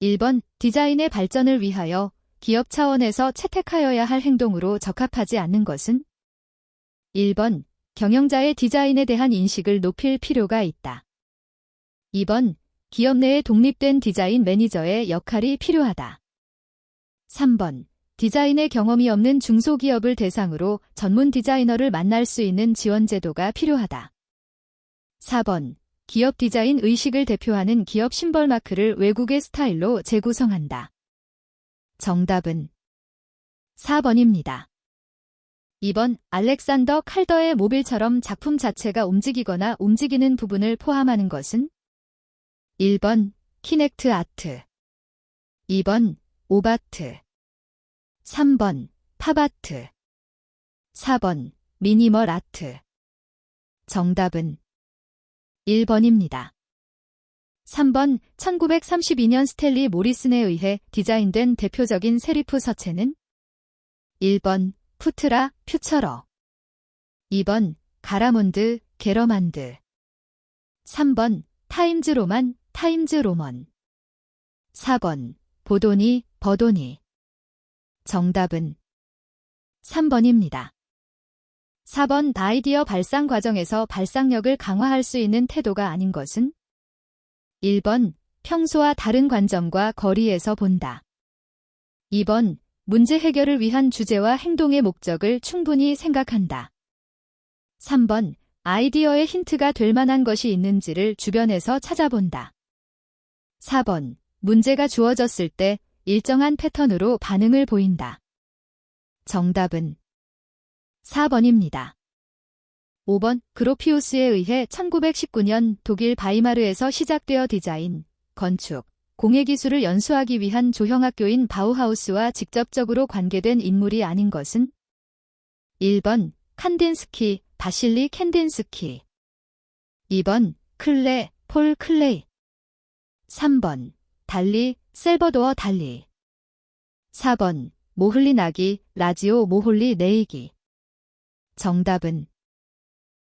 1번 디자인의 발전을 위하여 기업 차원에서 채택하여야 할 행동으로 적합하지 않는 것은? 1번 경영자의 디자인에 대한 인식을 높일 필요가 있다. 2번 기업 내에 독립된 디자인 매니저의 역할이 필요하다. 3번 디자인의 경험이 없는 중소기업을 대상으로 전문 디자이너를 만날 수 있는 지원 제도가 필요하다. 4번 기업 디자인 의식을 대표하는 기업 심벌 마크를 외국의 스타일로 재구성한다. 정답은 4번입니다. 2번 알렉산더 칼더의 모빌처럼 작품 자체가 움직이거나 움직이는 부분을 포함하는 것은? 1번 키넥트 아트, 2번 옵아트, 3번 팝아트, 4번 미니멀 아트. 정답은 1번입니다. 3번 1932년 스탠리 모리슨에 의해 디자인된 대표적인 세리프 서체는? 1번 푸트라 퓨처러, 2번 가라몬드 게러만드, 3번 타임즈 로만 타임즈 로먼, 4번 보도니 버도니. 정답은 3번입니다. 4번 아이디어 발상 과정에서 발상력을 강화할 수 있는 태도가 아닌 것은? 1번 평소와 다른 관점과 거리에서 본다. 2번 문제 해결을 위한 주제와 행동의 목적을 충분히 생각한다. 3번 아이디어의 힌트가 될 만한 것이 있는지를 주변에서 찾아본다. 4번 문제가 주어졌을 때 일정한 패턴으로 반응을 보인다. 정답은 4번입니다. 5번 그로피우스에 의해 1919년 독일 바이마르에서 시작되어 디자인, 건축, 공예기술을 연수하기 위한 조형학교인 바우하우스와 직접적으로 관계된 인물이 아닌 것은? 1번 칸딘스키, 바실리 캔딘스키, 2번 클레, 폴 클레이, 3번 달리, 셀버도어 달리, 4번 모흘리 나기, 라지오 모홀리 네이기. 정답은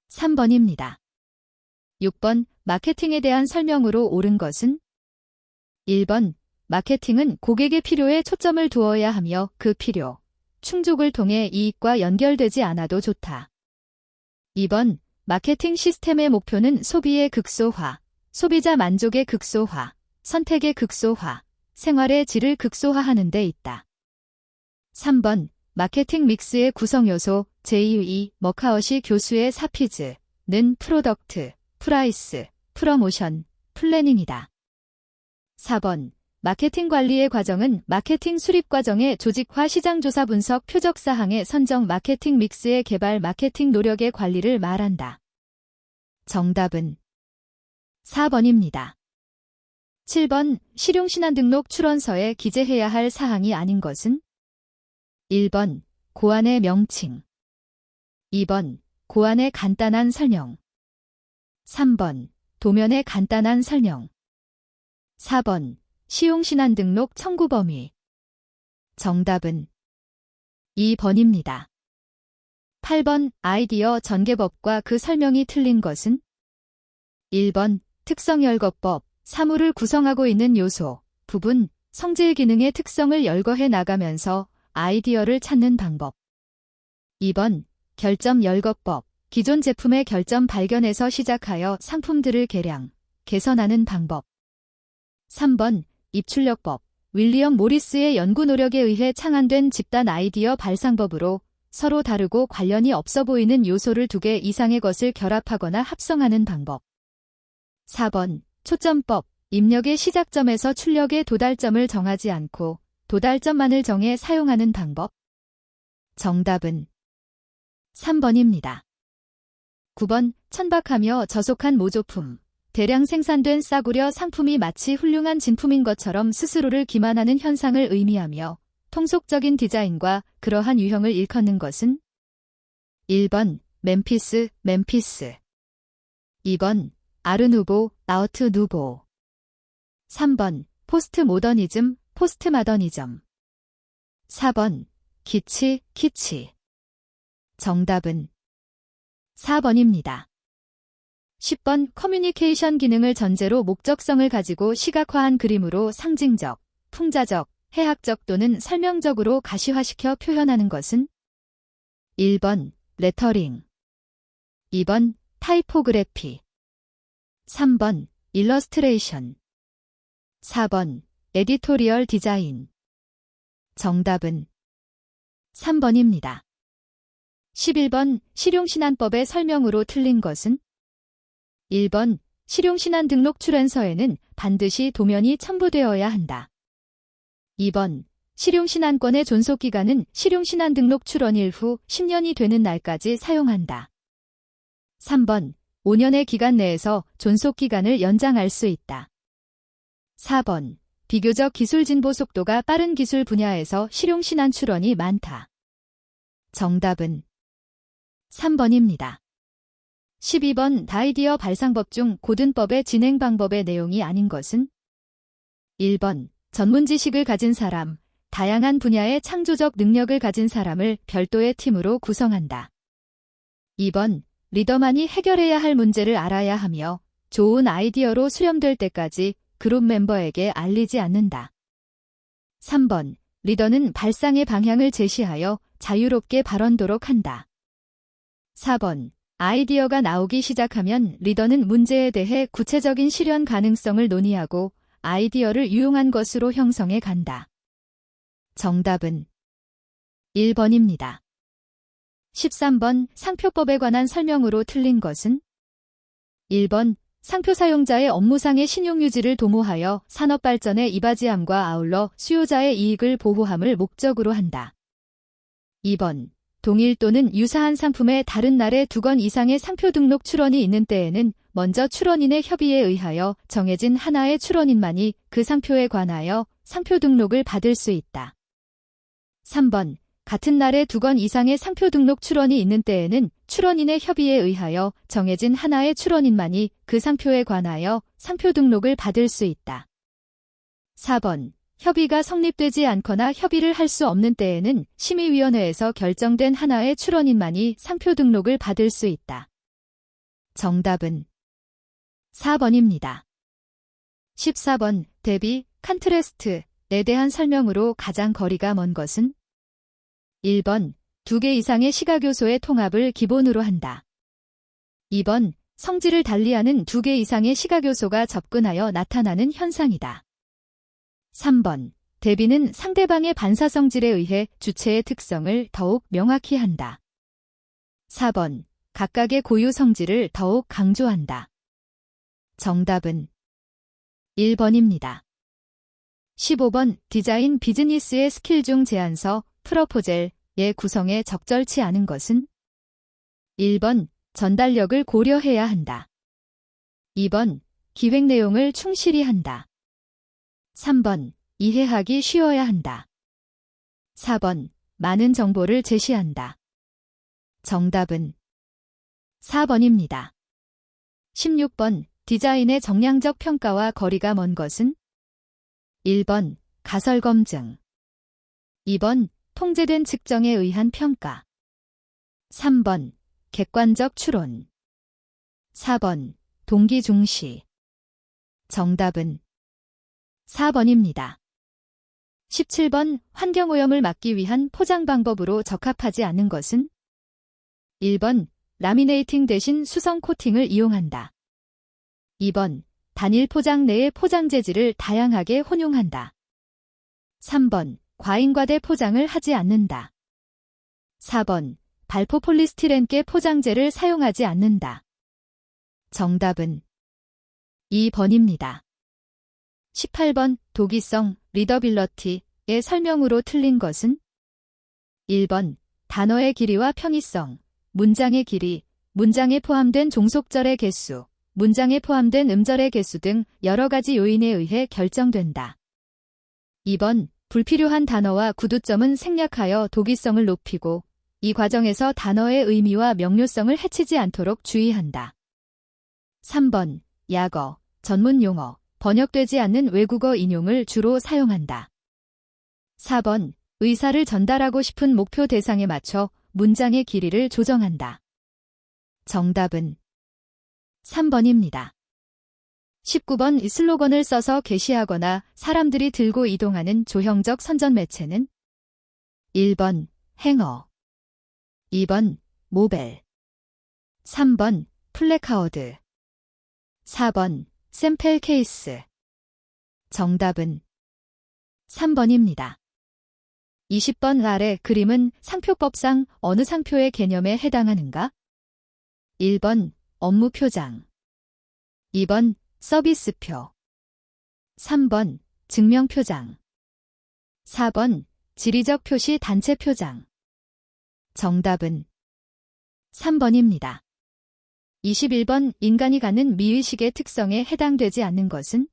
3번입니다. 6번 마케팅에 대한 설명으로 옳은 것은? 1번 마케팅은 고객의 필요에 초점을 두어야 하며 그 필요, 충족을 통해 이익과 연결되지 않아도 좋다. 2번 마케팅 시스템의 목표는 소비의 극소화, 소비자 만족의 극소화, 선택의 극소화, 생활의 질을 극소화하는 데 있다. 3번 마케팅 믹스의 구성요소 J.E. 머카엇이 교수의 4Ps는 프로덕트, 프라이스, 프러모션, 플래닝이다. 4번 마케팅 관리의 과정은 마케팅 수립 과정의 조직화 시장조사 분석 표적사항의 선정 마케팅 믹스의 개발 마케팅 노력의 관리를 말한다. 정답은 4번입니다. 7번 실용신안 등록 출원서에 기재해야 할 사항이 아닌 것은? 1번 고안의 명칭, 2번 고안의 간단한 설명, 3번 도면의 간단한 설명, 4번 시용신안 등록 청구 범위. 정답은 2번입니다. 8번 아이디어 전개법과 그 설명이 틀린 것은? 1번 특성열거법, 사물을 구성하고 있는 요소, 부분, 성질 기능의 특성을 열거해 나가면서 아이디어를 찾는 방법. 2번 결점 열거법, 기존 제품의 결점 발견에서 시작하여 상품들을 개량, 개선하는 방법. 3번 입출력법, 윌리엄 모리스의 연구 노력에 의해 창안된 집단 아이디어 발상법으로 서로 다르고 관련이 없어 보이는 요소를 2개 이상의 것을 결합하거나 합성하는 방법. 4번 초점법, 입력의 시작점에서 출력의 도달점을 정하지 않고 도달점만을 정해 사용하는 방법. 정답은 3번입니다. 9번 천박하며 저속한 모조품, 대량 생산된 싸구려 상품이 마치 훌륭한 진품인 것처럼 스스로를 기만하는 현상을 의미하며 통속적인 디자인과 그러한 유형을 일컫는 것은? 1번 멤피스, 2번 아르누보, 아우트 누보, 3번 포스트 모더니즘, 포스트 마더니즘, 4번 키치. 정답은 4번입니다. 10번 커뮤니케이션 기능을 전제로 목적성을 가지고 시각화한 그림으로 상징적, 풍자적, 해학적 또는 설명적으로 가시화시켜 표현하는 것은? 1번 레터링, 2번 타이포그래피, 3번 일러스트레이션, 4번 에디토리얼 디자인. 정답은 3번입니다. 11번 실용신안법의 설명으로 틀린 것은? 1번 실용신안 등록 출원서에는 반드시 도면이 첨부되어야 한다. 2번 실용신안권의 존속기간은 실용신안 등록 출원일 후 10년이 되는 날까지 사용한다. 3번 5년의 기간 내에서 존속기간을 연장할 수 있다. 4번 비교적 기술 진보 속도가 빠른 기술 분야에서 실용신안 출원이 많다. 정답은 3번입니다. 12번 아이디어 발상법 중 고든법의 진행 방법의 내용이 아닌 것은? 1번 전문 지식을 가진 사람, 다양한 분야의 창조적 능력을 가진 사람을 별도의 팀으로 구성한다. 2번 리더만이 해결해야 할 문제를 알아야 하며 좋은 아이디어로 수렴될 때까지 그룹 멤버에게 알리지 않는다. 3번 리더는 발상의 방향을 제시하여 자유롭게 발언도록 한다. 4번 아이디어가 나오기 시작하면 리더는 문제에 대해 구체적인 실현 가능성을 논의하고 아이디어를 유용한 것으로 형성해 간다. 정답은 1번입니다. 13번 상표법에 관한 설명으로 틀린 것은? 1번 상표 사용자의 업무상의 신용유지를 도모하여 산업발전에 이바지함과 아울러 수요자의 이익을 보호함을 목적으로 한다. 2번 동일 또는 유사한 상품의 다른 날에 2건 이상의 상표 등록 출원이 있는 때에는 먼저 출원인의 협의에 의하여 정해진 하나의 출원인만이 그 상표에 관하여 상표 등록을 받을 수 있다. 3번 같은 날에 2건 이상의 상표 등록 출원이 있는 때에는 출원인의 협의에 의하여 정해진 하나의 출원인만이 그 상표에 관하여 상표 등록을 받을 수 있다. 4번 협의가 성립되지 않거나 협의를 할 수 없는 때에는 심의위원회에서 결정된 하나의 출원인만이 상표 등록을 받을 수 있다. 정답은 4번입니다. 14번 대비, 컨트래스트에 대한 설명으로 가장 거리가 먼 것은? 1번 2개 이상의 시각요소의 통합을 기본으로 한다. 2번 성질을 달리하는 2개 이상의 시각요소가 접근하여 나타나는 현상이다. 3번 대비는 상대방의 반사성질에 의해 주체의 특성을 더욱 명확히 한다. 4번 각각의 고유 성질을 더욱 강조한다. 정답은 1번입니다. 15번 디자인 비즈니스의 스킬 중 제안서, 프러포젤의 구성에 적절치 않은 것은? 1번 전달력을 고려해야 한다. 2번 기획 내용을 충실히 한다. 3번 이해하기 쉬워야 한다. 4번 많은 정보를 제시한다. 정답은 4번입니다. 16번 디자인의 정량적 평가와 거리가 먼 것은? 1번 가설 검증, 2번 통제된 측정에 의한 평가, 3번 객관적 추론, 4번 동기 중시. 정답은 4번입니다. 17번 환경오염을 막기 위한 포장 방법으로 적합하지 않은 것은? 1번 라미네이팅 대신 수성 코팅을 이용한다. 2번 단일 포장 내의 포장 재질을 다양하게 혼용한다. 3번 과잉과대 포장을 하지 않는다. 4번 발포 폴리스티렌계 포장재를 사용하지 않는다. 정답은 2번입니다. 18번 독이성, 리더빌러티의 설명으로 틀린 것은? 1번 단어의 길이와 평이성, 문장의 길이, 문장에 포함된 종속절의 개수, 문장에 포함된 음절의 개수 등 여러 가지 요인에 의해 결정된다. 2번 불필요한 단어와 구두점은 생략하여 독이성을 높이고 이 과정에서 단어의 의미와 명료성을 해치지 않도록 주의한다. 3번 약어, 전문 용어, 번역되지 않는 외국어 인용을 주로 사용한다. 4번 의사를 전달하고 싶은 목표 대상에 맞춰 문장의 길이를 조정한다. 정답은 3번입니다. 19번 이 슬로건을 써서 게시하거나 사람들이 들고 이동하는 조형적 선전 매체는 1번 행어, 2번 모벨, 3번 플래카어드, 4번 샘플 케이스. 정답은 3번입니다. 20번 아래 그림은 상표법상 어느 상표의 개념에 해당하는가? 1번 업무 표장, 2번 서비스표, 3번 증명 표장, 4번 지리적 표시 단체 표장. 정답은 3번입니다. 21번 인간이 갖는 미의식의 특성에 해당되지 않는 것은?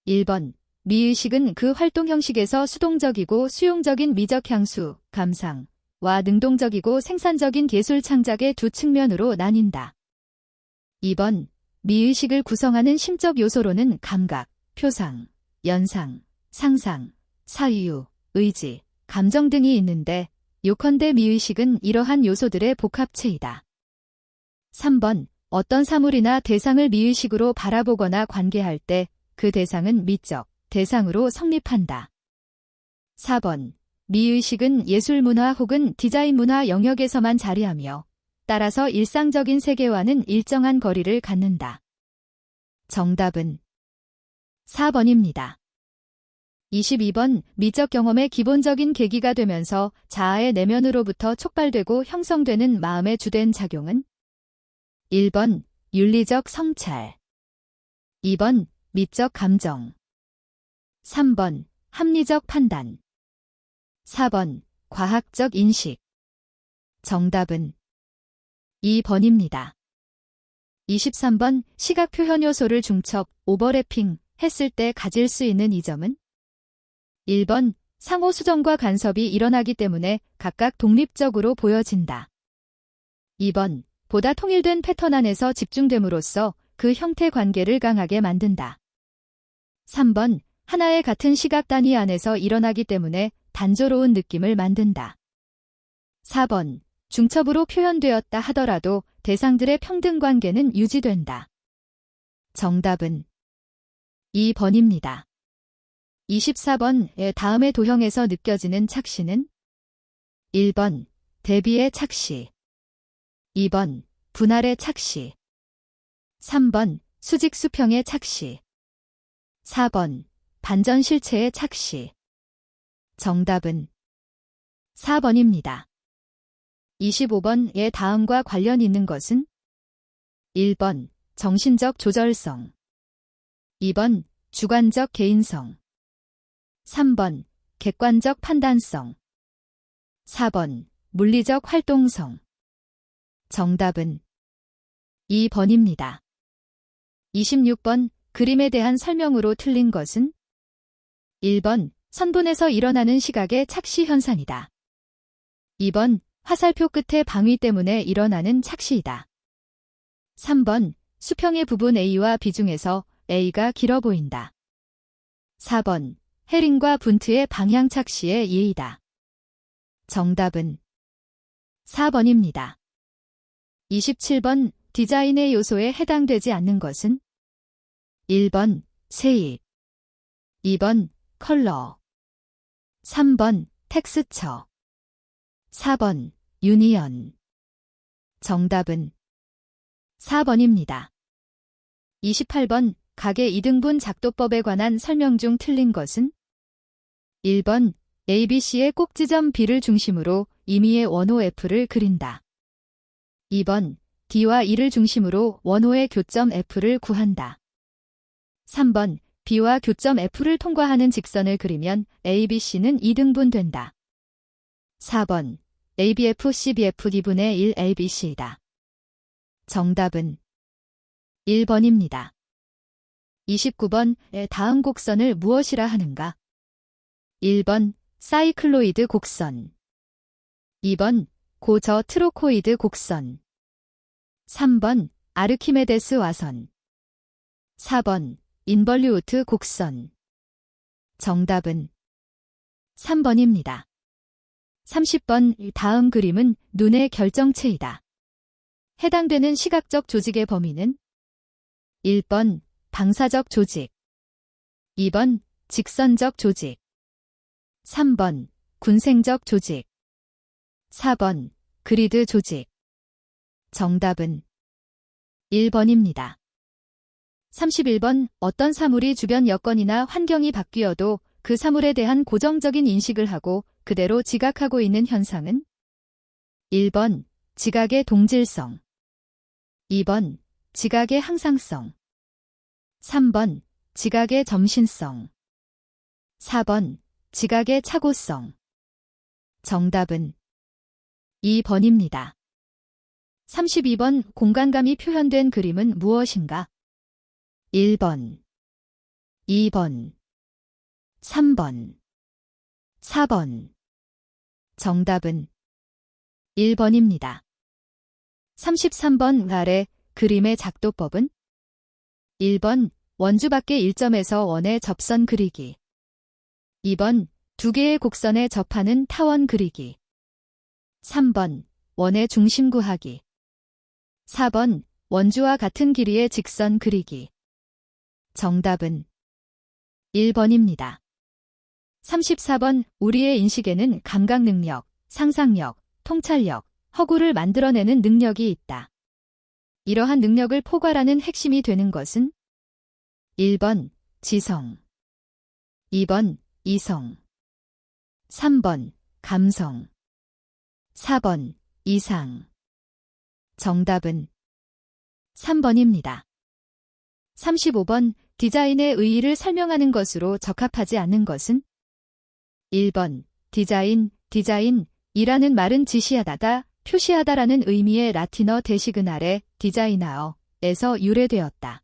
1번 미의식은 그 활동 형식에서 수동적이고 수용적인 미적 향수, 감상과 능동적이고 생산적인 예술 창작의 두 측면으로 나뉜다. 2번 미의식을 구성하는 심적 요소로는 감각, 표상, 연상, 상상, 사유, 의지, 감정 등이 있는데 요컨대 미의식은 이러한 요소들의 복합체이다. 3번 어떤 사물이나 대상을 미의식으로 바라보거나 관계할 때 그 대상은 미적 대상으로 성립한다. 4번 미의식은 예술문화 혹은 디자인 문화 영역에서만 자리하며 따라서 일상적인 세계와는 일정한 거리를 갖는다. 정답은 4번입니다. 22번 미적 경험의 기본적인 계기가 되면서 자아의 내면으로부터 촉발되고 형성되는 마음의 주된 작용은? 1번 윤리적 성찰, 2번 미적 감정, 3번 합리적 판단, 4번 과학적 인식. 정답은 2번입니다. 23번 시각 표현 요소를 중첩, 오버래핑 했을 때 가질 수 있는 이 점은? 1번 상호 수정과 간섭이 일어나기 때문에 각각 독립적으로 보여진다. 2번 보다 통일된 패턴 안에서 집중됨으로써 그 형태 관계를 강하게 만든다. 3번 하나의 같은 시각 단위 안에서 일어나기 때문에 단조로운 느낌을 만든다. 4번 중첩으로 표현되었다 하더라도 대상들의 평등 관계는 유지된다. 정답은 2번입니다. 24번의 다음의 도형에서 느껴지는 착시는? 1번 대비의 착시, 2번 분할의 착시, 3번 수직 수평의 착시, 4번 반전 실체의 착시. 정답은 4번입니다. 25번의 다음과 관련 있는 것은? 1번 정신적 조절성, 2번 주관적 개인성, 3번 객관적 판단성, 4번 물리적 활동성. 정답은 2번입니다. 26번 그림에 대한 설명으로 틀린 것은? 1번 선분에서 일어나는 시각의 착시 현상이다. 2번 화살표 끝의 방위 때문에 일어나는 착시이다. 3번 수평의 부분 A와 B 중에서 A가 길어 보인다. 4번 헤링과 분트의 방향 착시의 예이다. 정답은 4번입니다. 27번 디자인의 요소에 해당되지 않는 것은? 1번 세입, 2번 컬러, 3번 텍스처, 4번 유니언. 정답은 4번입니다. 28번 가계 이등분 작도법에 관한 설명 중 틀린 것은? 1번 ABC의 꼭지점 B를 중심으로 임의의 원호 F를 그린다. 2번 D와 E를 중심으로 원호의 교점 F를 구한다. 3번 B와 교점 F를 통과하는 직선을 그리면 ABC는 2등분된다. 4번 ABF CBF D분의 1 ABC이다. 정답은 1번입니다. 29번의 다음 곡선을 무엇이라 하는가? 1번 사이클로이드 곡선, 2번 고저 트로코이드 곡선, 3번 아르키메데스 와선, 4번 인벌류우트 곡선. 정답은 3번입니다. 30번 다음 그림은 눈의 결정체이다. 해당되는 시각적 조직의 범위는? 1번 방사적 조직. 2번 직선적 조직. 3번 군생적 조직. 4번 그리드 조직. 정답은 1번입니다. 31번 어떤 사물이 주변 여건이나 환경이 바뀌어도 그 사물에 대한 고정적인 인식을 하고 그대로 지각하고 있는 현상은? 1번 지각의 동질성. 2번 지각의 항상성. 3번 지각의 점신성. 4번 지각의 착오성. 정답은 2번입니다. 32번 공간감이 표현된 그림은 무엇인가? 1번, 2번, 3번, 4번. 정답은 1번입니다. 33번 아래 그림의 작도법은? 1번 원주 밖의 1점에서 원의 접선 그리기. 2번 두 개의 곡선에 접하는 타원 그리기. 3번 원의 중심 구하기. 4번 원주와 같은 길이의 직선 그리기. 정답은 1번입니다. 34번 우리의 인식에는 감각 능력, 상상력, 통찰력, 허구를 만들어내는 능력이 있다. 이러한 능력을 포괄하는 핵심이 되는 것은? 1번 지성. 2번 이성. 3번 감성. 4번 이상. 정답은 3번입니다. 35번 디자인의 의의를 설명하는 것으로 적합하지 않는 것은? 1번 디자인이라는 말은 지시하다가 표시하다라는 의미의 라틴어 대식은 아래 디자이나어에서 유래되었다.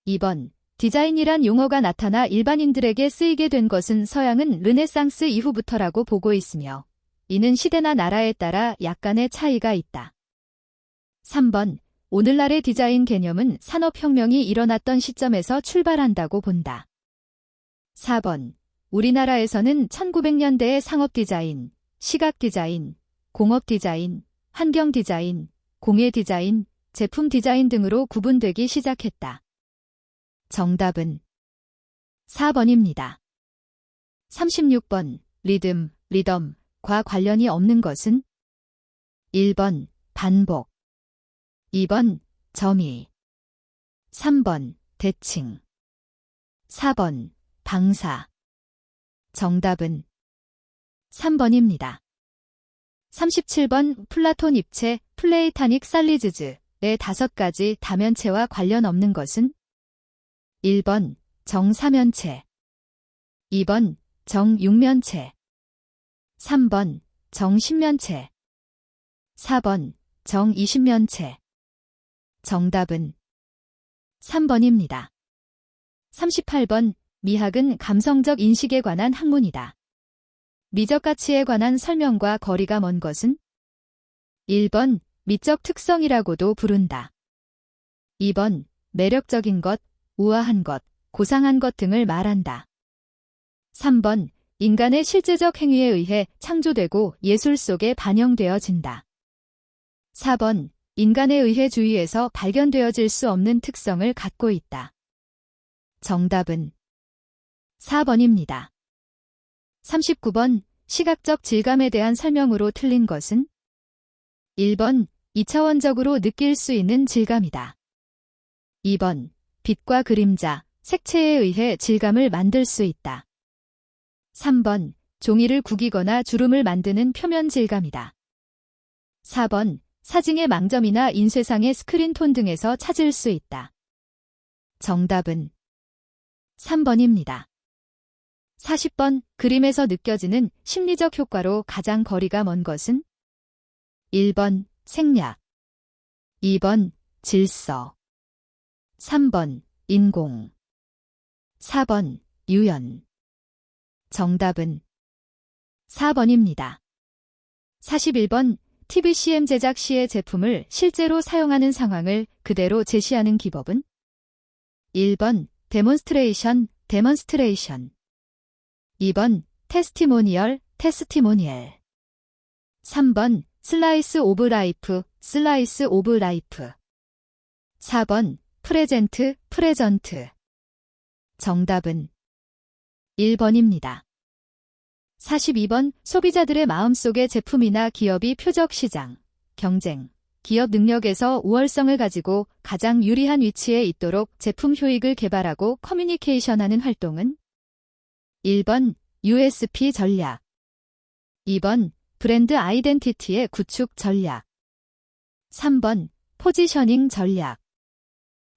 2번 디자인이란 용어가 나타나 일반인들에게 쓰이게 된 것은 서양은 르네상스 이후부터라고 보고 있으며 이는 시대나 나라에 따라 약간의 차이가 있다. 3번 오늘날의 디자인 개념은 산업혁명이 일어났던 시점에서 출발한다고 본다. 4번 우리나라에서는 1900년대의 상업디자인, 시각디자인, 공업디자인, 환경디자인, 공예디자인, 제품디자인 등으로 구분되기 시작했다. 정답은 4번입니다. 36번 리듬과 관련이 없는 것은? 1번 반복. 2번 점의. 3번 대칭. 4번 방사. 정답은 3번입니다. 37번 플라톤 입체 플레이타닉 살리즈즈의 5가지 다면체와 관련 없는 것은? 1번 정사면체. 2번 정육면체. 3번 정십면체. 4번 정이십면체. 정답은 3번입니다. 38번 미학은 감성적 인식에 관한 학문이다. 미적 가치에 관한 설명과 거리가 먼 것은? 1번 미적 특성이라고도 부른다. 2번 매력적인 것, 우아한 것, 고상한 것 등을 말한다. 3번 인간의 실제적 행위에 의해 창조되고 예술 속에 반영되어진다. 4번 인간에 의해 주위에서 발견되어질 수 없는 특성을 갖고 있다. 정답은 4번입니다. 39번 시각적 질감에 대한 설명으로 틀린 것은? 1번 2차원적으로 느낄 수 있는 질감이다. 2번 빛과 그림자, 색채에 의해 질감을 만들 수 있다. 3번 종이를 구기거나 주름을 만드는 표면 질감이다. 4번 사진의 망점이나 인쇄상의 스크린톤 등에서 찾을 수 있다. 정답은 3번입니다. 40번 그림에서 느껴지는 심리적 효과로 가장 거리가 먼 것은? 1번 생략. 2번 질서. 3번 인공. 4번 유연. 정답은 4번입니다. 41번 TVCM 제작 시의 제품을 실제로 사용하는 상황을 그대로 제시하는 기법은? 1번 데몬스트레이션. 2번 테스티모니얼. 3번 슬라이스 오브 라이프. 4번 프레젠트, 프레전트. 정답은 1번입니다. 42번 소비자들의 마음속의 제품이나 기업이 표적 시장, 경쟁, 기업 능력에서 우월성을 가지고 가장 유리한 위치에 있도록 제품 효익을 개발하고 커뮤니케이션하는 활동은 1번 USP 전략, 2번 브랜드 아이덴티티의 구축 전략, 3번 포지셔닝 전략,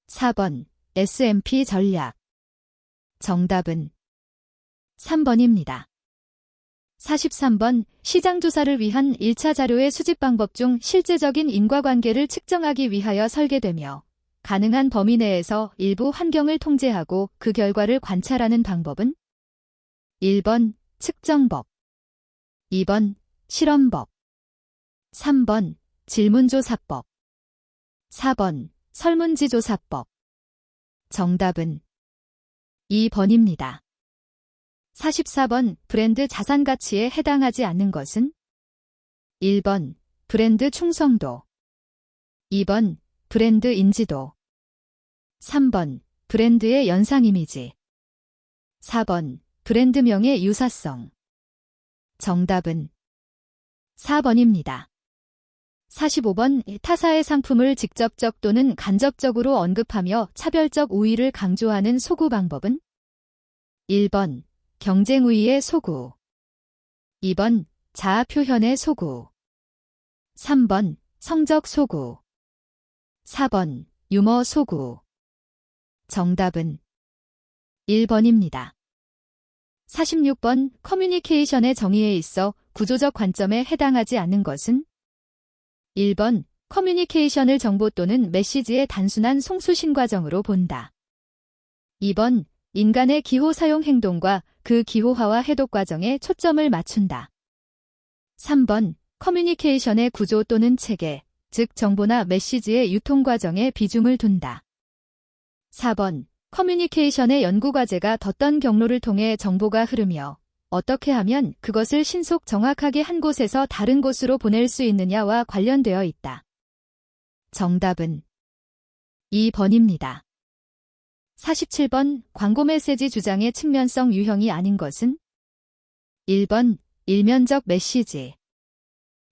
4번 SMP 전략. 정답은 3번입니다. 43번 시장조사를 위한 1차 자료의 수집 방법 중 실제적인 인과관계를 측정하기 위하여 설계되며 가능한 범위 내에서 일부 환경을 통제하고 그 결과를 관찰하는 방법은 1번 측정법, 2번 실험법, 3번 질문조사법, 4번 설문지조사법. 정답은 2번입니다. 44번 브랜드 자산 가치에 해당하지 않는 것은 1번 브랜드 충성도, 2번 브랜드 인지도, 3번 브랜드의 연상 이미지, 4번 브랜드명의 유사성. 정답은 4번입니다. 45번 타사의 상품을 직접적 또는 간접적으로 언급하며 차별적 우위를 강조하는 소구 방법은 1번 경쟁 우위의 소구, 2번 자아 표현의 소구, 3번 성적 소구, 4번 유머 소구. 정답은 1번입니다. 46번 커뮤니케이션의 정의에 있어 구조적 관점에 해당하지 않는 것은 1번 커뮤니케이션을 정보 또는 메시지의 단순한 송수신 과정으로 본다. 2번 인간의 기호 사용 행동과 그 기호화와 해독 과정에 초점을 맞춘다. 3번 커뮤니케이션의 구조 또는 체계, 즉 정보나 메시지의 유통 과정에 비중을 둔다. 4번 커뮤니케이션의 연구과제가 어떤 경로를 통해 정보가 흐르며 어떻게 하면 그것을 신속 정확하게 한 곳에서 다른 곳으로 보낼 수 있느냐와 관련되어 있다. 정답은 2번입니다. 47번 광고 메시지 주장의 측면성 유형이 아닌 것은 1번 일면적 메시지,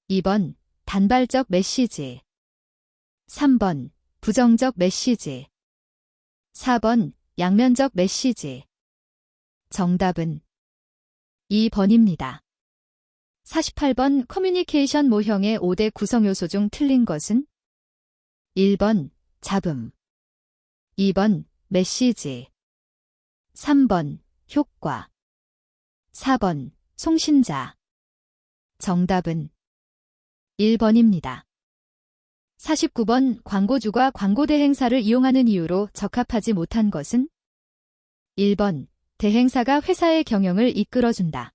2번 단발적 메시지, 3번 부정적 메시지, 4번 양면적 메시지. 정답은 2번입니다. 48번 커뮤니케이션 모형의 5대 구성 요소 중 틀린 것은 1번 잡음, 2번 메시지, 3번 효과, 4번 송신자. 정답은 1번입니다. 49번 광고주가 광고 대행사를 이용하는 이유로 적합하지 못한 것은 1번 대행사가 회사의 경영을 이끌어준다.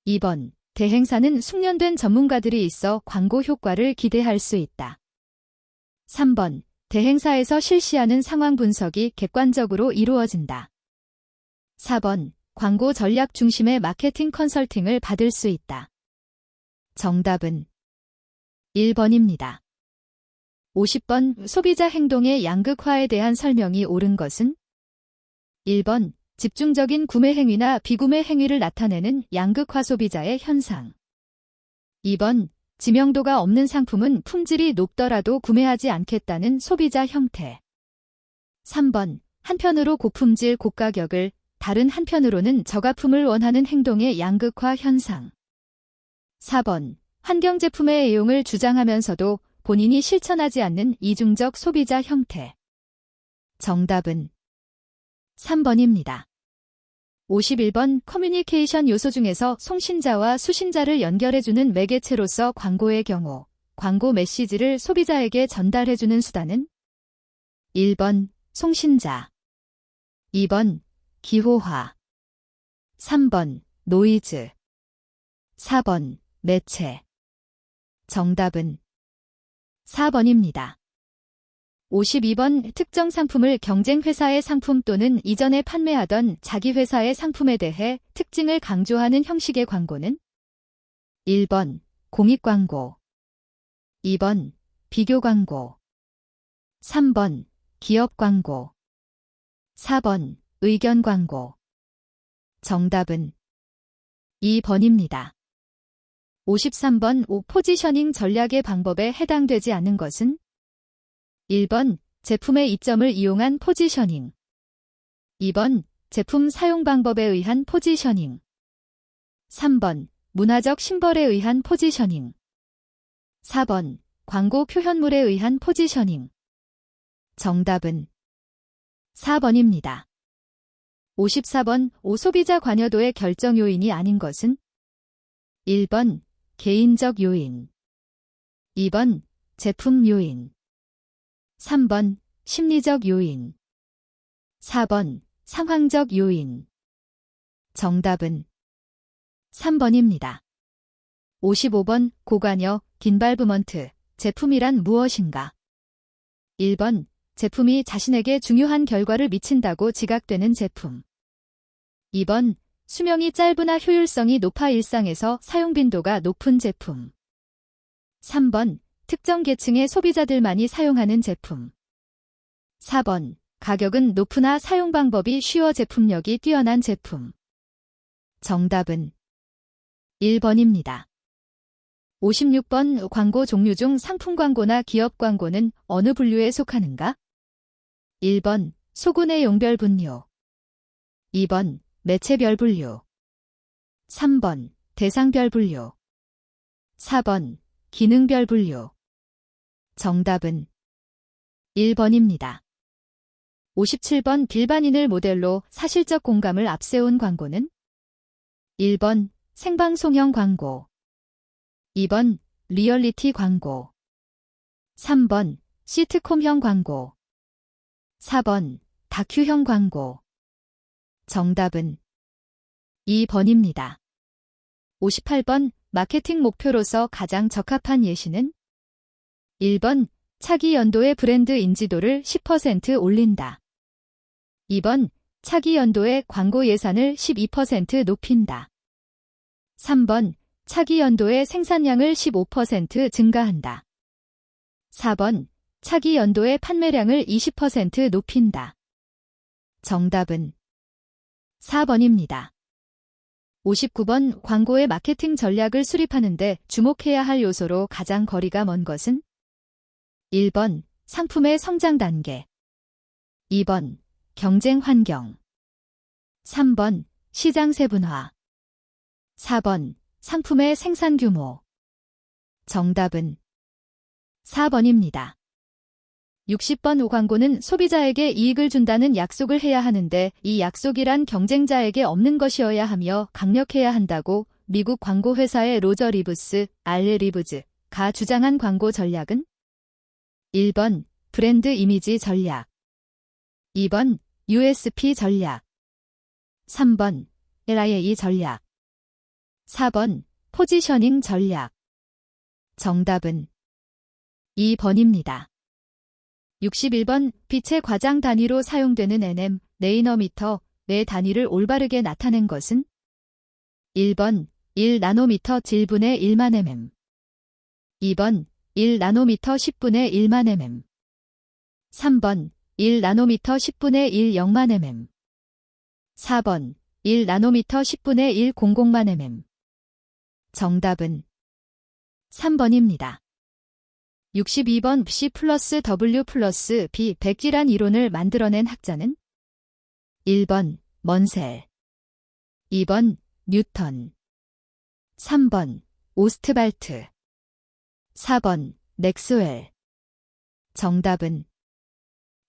2번 대행사는 숙련된 전문가들이 있어 광고 효과를 기대할 수 있다. 3번 대행사에서 실시하는 상황 분석이 객관적으로 이루어진다. 4번 광고 전략 중심의 마케팅 컨설팅을 받을 수 있다. 정답은 1번입니다. 50번 소비자 행동의 양극화에 대한 설명이 옳은 것은 1번 집중적인 구매 행위나 비구매 행위를 나타내는 양극화 소비자의 현상, 2번 지명도가 없는 상품은 품질이 높더라도 구매하지 않겠다는 소비자 형태, 3번 한편으로 고품질 고가격을 다른 한편으로는 저가품을 원하는 행동의 양극화 현상, 4번 환경 제품의 애용을 주장하면서도 본인이 실천하지 않는 이중적 소비자 형태. 정답은 3번입니다. 51번 커뮤니케이션 요소 중에서 송신자와 수신자를 연결해주는 매개체로서 광고의 경우 광고 메시지를 소비자에게 전달해주는 수단은 1번 송신자, 2번 기호화, 3번 노이즈, 4번 매체. 정답은 4번입니다. 52번 특정 상품을 경쟁 회사의 상품 또는 이전에 판매하던 자기 회사의 상품에 대해 특징을 강조하는 형식의 광고는 1번 공익광고, 2번 비교 광고, 3번 기업 광고. 4번 의견 광고. 정답은 2번입니다. 53번 포지셔닝 전략의 방법에 해당되지 않는 것은 1번 제품의 이점을 이용한 포지셔닝. 2번 제품 사용 방법에 의한 포지셔닝. 3번 문화적 심벌에 의한 포지셔닝. 4번 광고 표현물에 의한 포지셔닝. 정답은 4번입니다. 54번 소비자 관여도의 결정 요인이 아닌 것은 1번 개인적 요인. 2번 제품 요인. 3번 심리적 요인. 4번 상황적 요인. 정답은 3번입니다. 55번 고관여 긴발브먼트 제품이란 무엇인가? 1번 제품이 자신에게 중요한 결과를 미친다고 지각되는 제품. 2번 수명이 짧으나 효율성이 높아 일상에서 사용 빈도가 높은 제품. 3번 특정 계층의 소비자들만이 사용하는 제품. 4번 가격은 높으나 사용 방법이 쉬워 제품력이 뛰어난 제품. 정답은 1번입니다. 56번 광고 종류 중 상품 광고나 기업 광고는 어느 분류에 속하는가? 1번 소구내 용별 분류. 2번 매체별 분류. 3번 대상별 분류. 4번 기능별 분류. 정답은 1번입니다. 57번 일반인을 모델로 사실적 공감을 앞세운 광고는 1번 생방송형 광고. 2번 리얼리티 광고. 3번 시트콤형 광고. 4번 다큐형 광고. 정답은 2번입니다. 58번 마케팅 목표로서 가장 적합한 예시는 1번 차기 연도의 브랜드 인지도를 10% 올린다. 2번 차기 연도의 광고 예산을 12% 높인다. 3번 차기 연도의 생산량을 15% 증가한다. 4번 차기 연도의 판매량을 20% 높인다. 정답은 4번입니다. 59번 광고의 마케팅 전략을 수립하는데 주목해야 할 요소로 가장 거리가 먼 것은 1번 상품의 성장 단계. 2번 경쟁 환경. 3번 시장 세분화. 4번 상품의 생산 규모. 정답은 4번입니다. 60번 광고는 소비자에게 이익을 준다는 약속을 해야 하는데 이 약속이란 경쟁자에게 없는 것이어야 하며 강력해야 한다고 미국 광고회사의 로저 리브스, 리브즈가 주장한 광고 전략은 1번 브랜드 이미지 전략. 2번 USP 전략. 3번 LIA 전략. 4번 포지셔닝 전략. 정답은 2번입니다. 61번 빛의 과장 단위로 사용되는 nm, 네이너미터, 내 단위를 올바르게 나타낸 것은 1번 1나노미터 1분의 1만 mm. 2번 1나노미터 10분의 1만 mm. 3번 1나노미터 10분의 1 0만 mm. 4번 1나노미터 10분의 1 00만 mm. 정답은 3번입니다. 62번 C 플러스 W 플러스 B 백지란 이론을 만들어낸 학자는 1번 먼셀. 2번 뉴턴. 3번 오스트발트. 4번 맥스웰. 정답은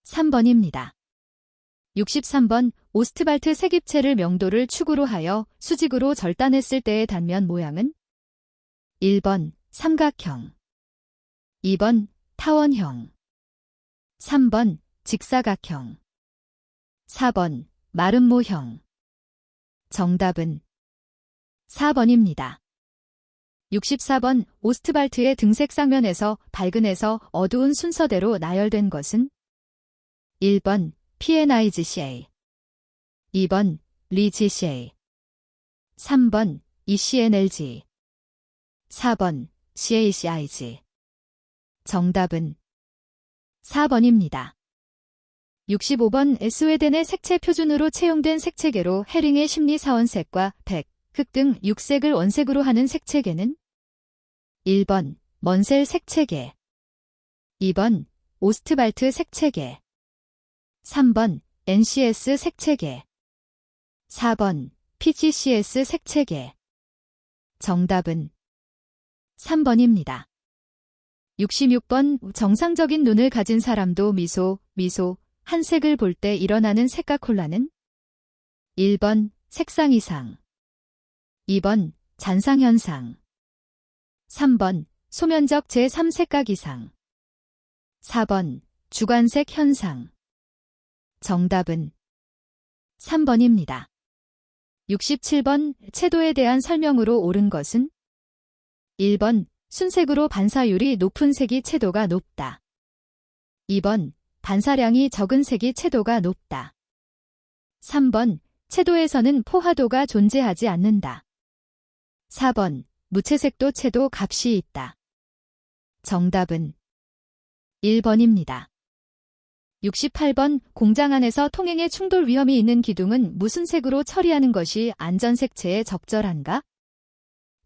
3번입니다. 63번 오스트발트 색입체를 명도를 축으로 하여 수직으로 절단했을 때의 단면 모양은 1번 삼각형. 2번 타원형. 3번 직사각형. 4번 마름모형. 정답은 4번입니다. 64번 오스트발트의 등색 쌍면에서 밝은에서 어두운 순서대로 나열된 것은 1번 PNIGCA. 2번 리GCA. 3번 ECNLG. 4번 CACIG. 정답은 4번입니다. 65번 스웨덴의 색채 표준으로 채용된 색채계로 헤링의 심리사원색과 백, 흑 등 6색을 원색으로 하는 색채계는 1번 먼셀 색채계, 2번 오스트발트 색채계, 3번 NCS 색채계, 4번 PGCS 색채계. 정답은 3번입니다. 66번 정상적인 눈을 가진 사람도 미소, 한 색을 볼 때 일어나는 색각 혼란은 1번 색상 이상, 2번 잔상현상, 3번 소면적 제3색각 이상, 4번 주관색 현상. 정답은 3번입니다. 67번 채도에 대한 설명으로 옳은 것은 1번 순색으로 반사율이 높은 색이 채도가 높다. 2번 반사량이 적은 색이 채도가 높다. 3번 채도에서는 포화도가 존재하지 않는다. 4번 무채색도 채도 값이 있다. 정답은 1번입니다. 68번 공장 안에서 통행에 충돌 위험이 있는 기둥은 무슨 색으로 처리하는 것이 안전색채에 적절한가?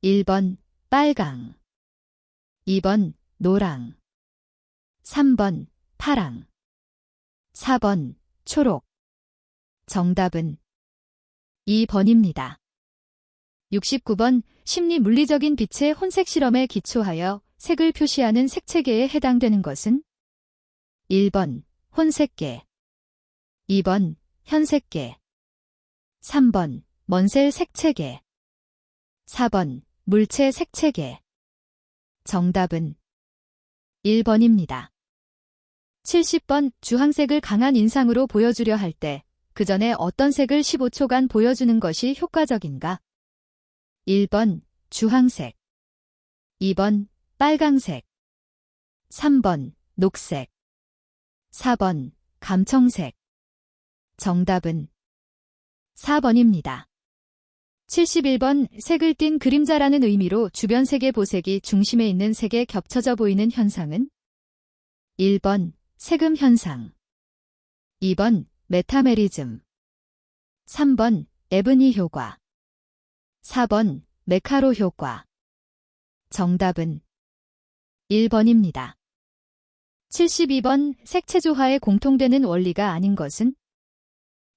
1번 빨강, 2번 노랑, 3번 파랑, 4번 초록. 정답은 2번입니다. 69번 심리 물리적인 빛의 혼색 실험에 기초하여 색을 표시하는 색채계에 해당되는 것은 1번 혼색계, 2번 현색계, 3번 먼셀 색채계, 4번 물체 색채계. 정답은 1번입니다. 70번 주황색을 강한 인상으로 보여주려 할 때 그 전에 어떤 색을 15초간 보여주는 것이 효과적인가? 1번 주황색, 2번 빨강색, 3번 녹색, 4번 감청색. 정답은 4번입니다. 71번 색을 띤 그림자라는 의미로 주변 색의 보색이 중심에 있는 색에 겹쳐져 보이는 현상은 1번 세금 현상, 2번 메타메리즘, 3번 에브니 효과, 4번 메카로 효과. 정답은 1번입니다. 72번 색채조화에 공통되는 원리가 아닌 것은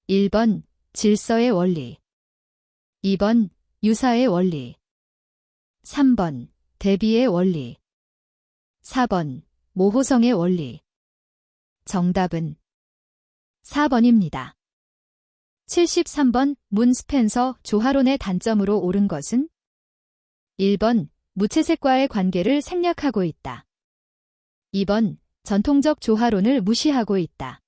1번 질서의 원리, 2번 유사의 원리, 3번 대비의 원리, 4번 모호성의 원리. 정답은 4번입니다. 73번 문 스펜서 조화론의 단점으로 옳은 것은 1번 무채색과의 관계를 생략하고 있다. 2번 전통적 조화론을 무시하고 있다.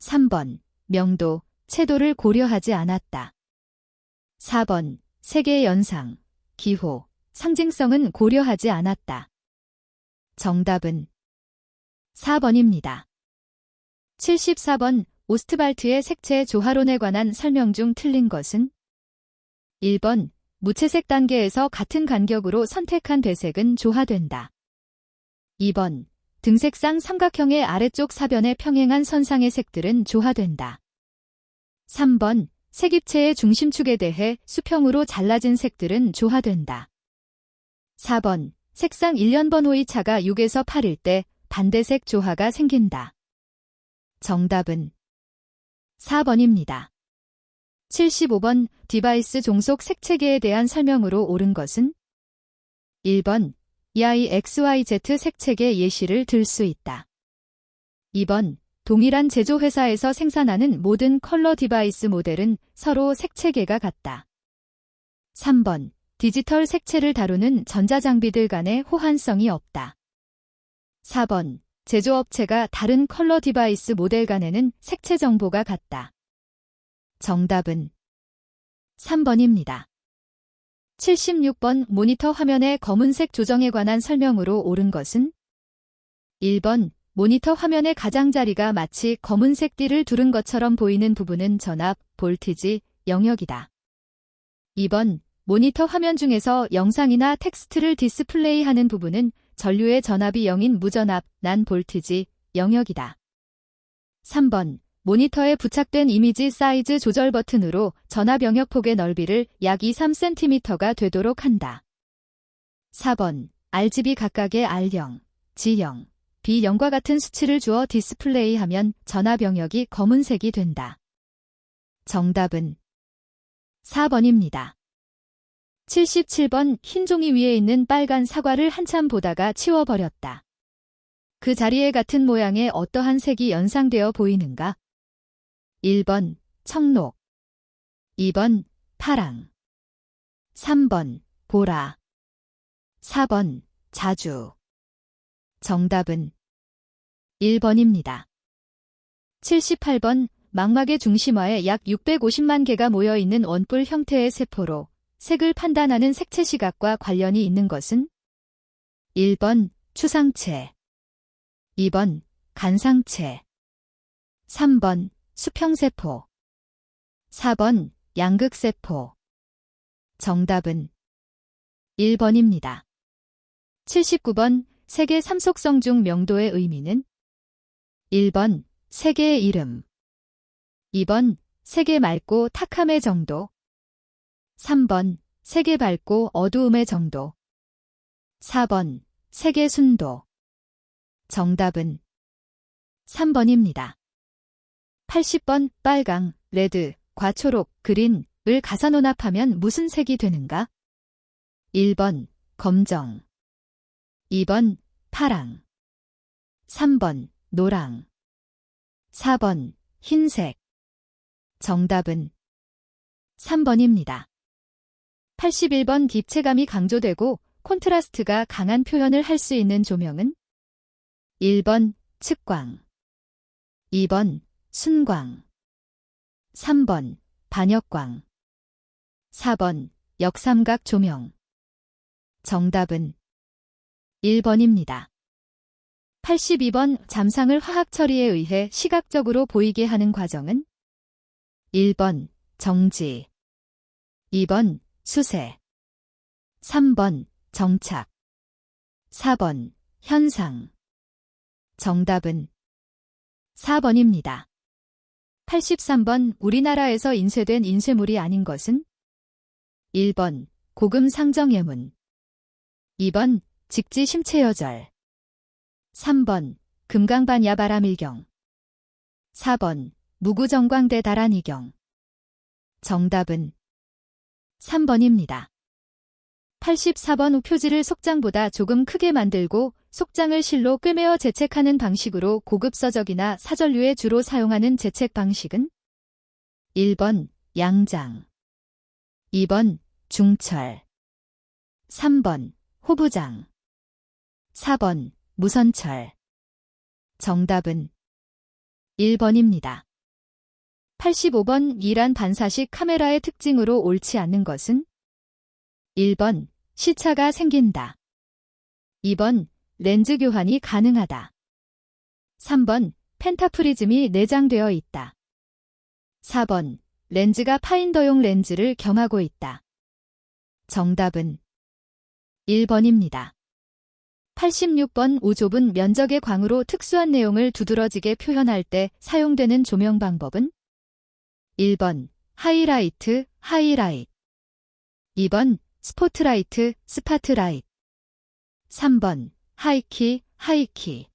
3번 명도, 채도를 고려하지 않았다. 4번 색의 연상, 기호, 상징성은 고려하지 않았다. 정답은 4번입니다. 74번 오스트발트의 색채 조화론에 관한 설명 중 틀린 것은 1번 무채색 단계에서 같은 간격으로 선택한 배색은 조화된다. 2번 등색상 삼각형의 아래쪽 사변에 평행한 선상의 색들은 조화된다. 3번 색입체의 중심축에 대해 수평으로 잘라진 색들은 조화된다. 4번 색상 1년번 호이차가 6에서 8일 때 반대색 조화가 생긴다. 정답은 4번입니다. 75번 디바이스 종속 색채계에 대한 설명으로 옳은 것은 1번 EIXYZ 색채계 예시를 들 수 있다. 2번 동일한 제조회사에서 생산하는 모든 컬러 디바이스 모델은 서로 색채계가 같다. 3번 디지털 색채를 다루는 전자장비들 간의 호환성이 없다. 4번 제조업체가 다른 컬러 디바이스 모델 간에는 색채 정보가 같다. 정답은 3번입니다. 76번 모니터 화면의 검은색 조정에 관한 설명으로 옳은 것은 1번 모니터 화면의 가장자리가 마치 검은색 띠를 두른 것처럼 보이는 부분은 전압, 볼티지, 영역이다. 2번 모니터 화면 중에서 영상이나 텍스트를 디스플레이하는 부분은 전류의 전압이 0인 무전압, 난 볼티지, 영역이다. 3번, 모니터에 부착된 이미지 사이즈 조절 버튼으로 전압 영역폭의 넓이를 약 2-3cm가 되도록 한다. 4번, RGB 각각의 R0, G0, B0과 같은 수치를 주어 디스플레이하면 전압 영역이 검은색이 된다. 정답은 4번입니다. 77번, 흰 종이 위에 있는 빨간 사과를 한참 보다가 치워버렸다. 그 자리에 같은 모양의 어떠한 색이 연상되어 보이는가? 1번, 청록. 2번, 파랑. 3번, 보라. 4번, 자주. 정답은 1번입니다. 78번, 망막의 중심화에 약 650만 개가 모여있는 원뿔 형태의 세포로 색을 판단하는 색채 시각과 관련이 있는 것은? 1번, 추상체. 2번, 간상체. 3번, 수평세포. 4번, 양극세포. 정답은 1번입니다. 79번, 세계 3속성 중 명도의 의미는? 1번, 세계의 이름. 2번, 세계 맑고 탁함의 정도. 3번, 세계 밝고 어두움의 정도. 4번, 세계 순도. 정답은 3번입니다. 80번, 빨강, 레드, 과초록, 그린을 가산혼합하면 무슨 색이 되는가? 1번, 검정. 2번, 파랑. 3번, 노랑. 4번, 흰색. 정답은 3번입니다. 81번, 입체감이 강조되고 콘트라스트가 강한 표현을 할 수 있는 조명은? 1번, 측광. 2번, 순광. 3번, 반역광. 4번, 역삼각 조명. 정답은 1번입니다. 82번, 잠상을 화학 처리에 의해 시각적으로 보이게 하는 과정은? 1번, 정지. 2번, 수세. 3번, 정착. 4번, 현상. 정답은 4번입니다. 83번, 우리나라에서 인쇄된 인쇄물이 아닌 것은? 1번, 고금 상정예문. 2번, 직지 심체여절. 3번, 금강반야 바람일경. 4번, 무구정광대 다란이경. 정답은 3번입니다. 84번, 표지를 속장보다 조금 크게 만들고 속장을 실로 꿰매어 제책하는 방식으로 고급 서적이나 사전류에 주로 사용하는 제책 방식은? 1번, 양장. 2번, 중철. 3번, 호부장. 4번, 무선철. 정답은 1번입니다. 85번, 이란 반사식 카메라의 특징으로 옳지 않는 것은? 1번, 시차가 생긴다. 2번, 렌즈 교환이 가능하다. 3번, 펜타프리즘이 내장되어 있다. 4번, 렌즈가 파인더용 렌즈를 겸하고 있다. 정답은 1번입니다. 86번, 우좁은 면적의 광으로 특수한 내용을 두드러지게 표현할 때 사용되는 조명 방법은? 1번, 하이라이트, 하이라이트. 2번, 스포트라이트, 스파트라이트. 3번, 하이키, 하이키.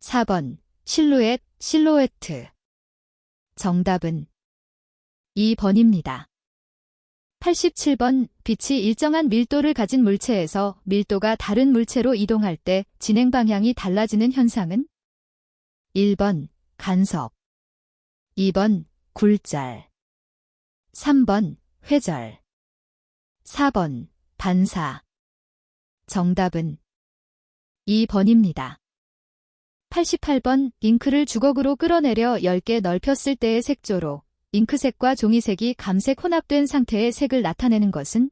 4번, 실루엣, 실루에트. 정답은 2번입니다. 87번, 빛이 일정한 밀도를 가진 물체에서 밀도가 다른 물체로 이동할 때 진행 방향이 달라지는 현상은? 1번, 간섭. 2번, 굴절. 3번, 회절. 4번, 반사. 정답은 2번입니다. 88번, 잉크를 주걱으로 끌어내려 10개 넓혔을 때의 색조로 잉크색과 종이색이 감색 혼합된 상태의 색을 나타내는 것은?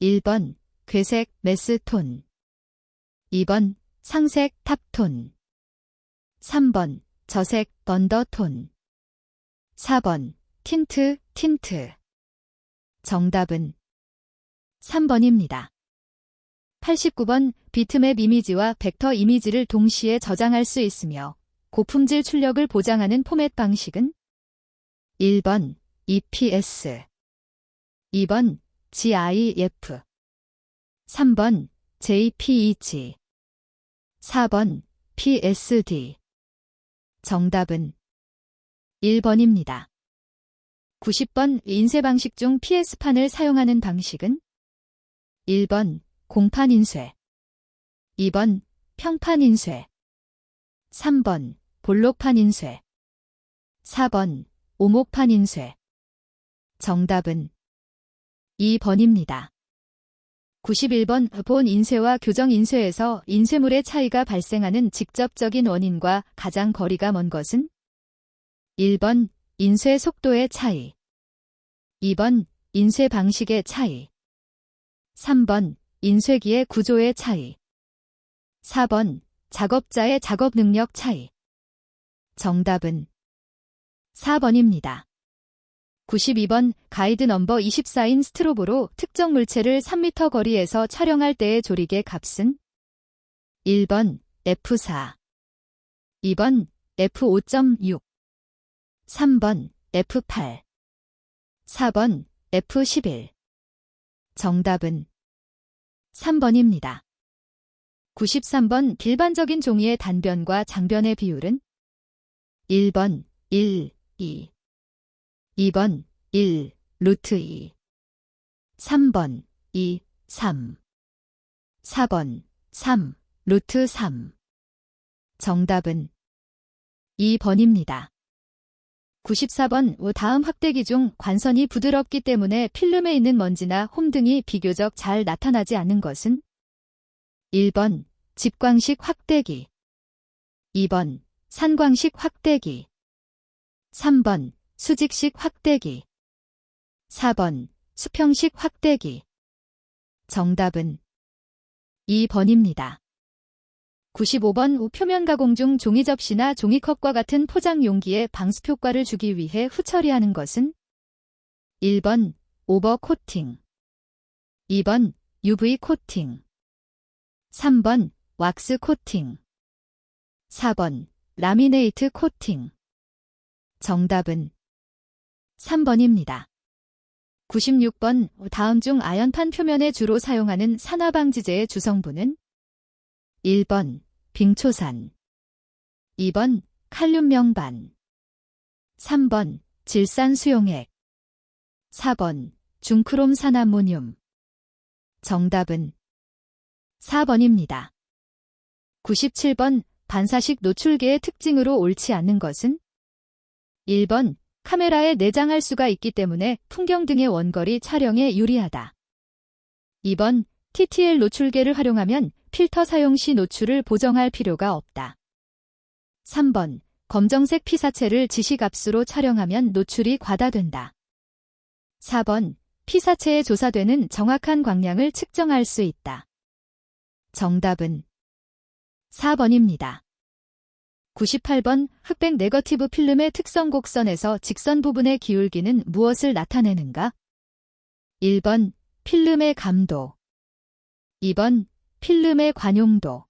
1번, 괴색, 메스톤. 2번, 상색, 탑톤. 3번, 저색, 번더톤. 4번, 틴트, 틴트. 정답은 3번입니다. 89번, 비트맵 이미지와 벡터 이미지를 동시에 저장할 수 있으며 고품질 출력을 보장하는 포맷 방식은 1번 EPS, 2번 GIF, 3번 JPEG, 4번 PSD. 정답은 1번입니다. 90번 인쇄 방식 중 PS판을 사용하는 방식은 1번 공판 인쇄, 2번 평판 인쇄, 3번 볼록판 인쇄, 4번 오목판 인쇄. 정답은 2번입니다. 91번 본 인쇄와 교정 인쇄에서 인쇄물의 차이가 발생하는 직접적인 원인과 가장 거리가 먼 것은 1번 인쇄 속도의 차이, 2번 인쇄 방식의 차이, 3번 인쇄기의 구조의 차이, 4번 작업자의 작업 능력 차이. 정답은 4번입니다. 92번 가이드 넘버 24인 스트로보로 특정 물체를 3m 거리에서 촬영할 때의 조리개 값은 1번 F4, 2번 F5.6, 3번 F8, 4번 F11. 정답은 3번입니다. 93번 일반적인 종이의 단변과 장변의 비율은 1번 1, 2, 2번 1, 루트 2, 3번 2, 3, 4번 3, 루트 3. 정답은 2번입니다. 94번 다음 확대기 중 관선이 부드럽기 때문에 필름에 있는 먼지나 홈 등이 비교적 잘 나타나지 않는 것은 1번 집광식 확대기, 2번 산광식 확대기, 3번 수직식 확대기, 4번 수평식 확대기. 정답은 2번입니다. 95번 표면 가공 중 종이 접시나 종이컵과 같은 포장 용기에 방수 효과를 주기 위해 후처리하는 것은 1번 오버 코팅, 2번 UV 코팅, 3번 왁스 코팅, 4번 라미네이트 코팅. 정답은 3번입니다. 96번 다음 중 아연판 표면에 주로 사용하는 산화방지제의 주성분은 1번 빙초산, 2번 칼륨 명반, 3번 질산 수용액, 4번 중크롬 산화모늄. 정답은 4번입니다. 97번 반사식 노출계의 특징으로 옳지 않는 것은 1번 카메라에 내장할 수가 있기 때문에 풍경 등의 원거리 촬영에 유리하다. 2번 TTL 노출계를 활용하면 필터 사용 시 노출을 보정할 필요가 없다. 3번 검정색 피사체를 지시값으로 촬영하면 노출이 과다된다. 4번 피사체에 조사되는 정확한 광량을 측정할 수 있다. 정답은 4번입니다. 98번 흑백 네거티브 필름의 특성 곡선에서 직선 부분의 기울기는 무엇을 나타내는가? 1번 필름의 감도, 2번 필름의 관용도,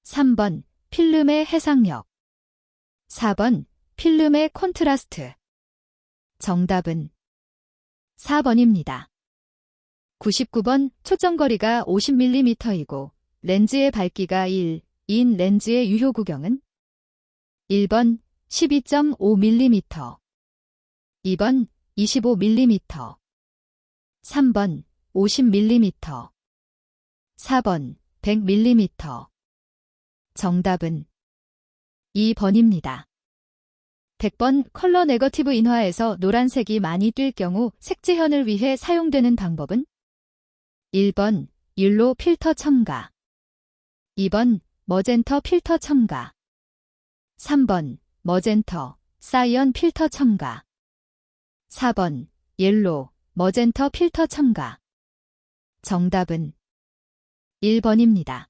3번 필름의 해상력, 4번 필름의 콘트라스트. 정답은 4번입니다. 99번 초점거리가 50mm이고 렌즈의 밝기가 1인 렌즈의 유효 구경은 1번 12.5mm, 2번 25mm, 3번 50mm, 4번 100mm. 정답은 2번입니다. 100번 컬러 네거티브 인화에서 노란색이 많이 뛸 경우 색재현을 위해 사용되는 방법은 1번 율로 필터 첨가, 2번 머젠터 필터 첨가, 3번 머젠터 사이언 필터 첨가, 4번 옐로 머젠터 필터 첨가. 정답은 1번입니다.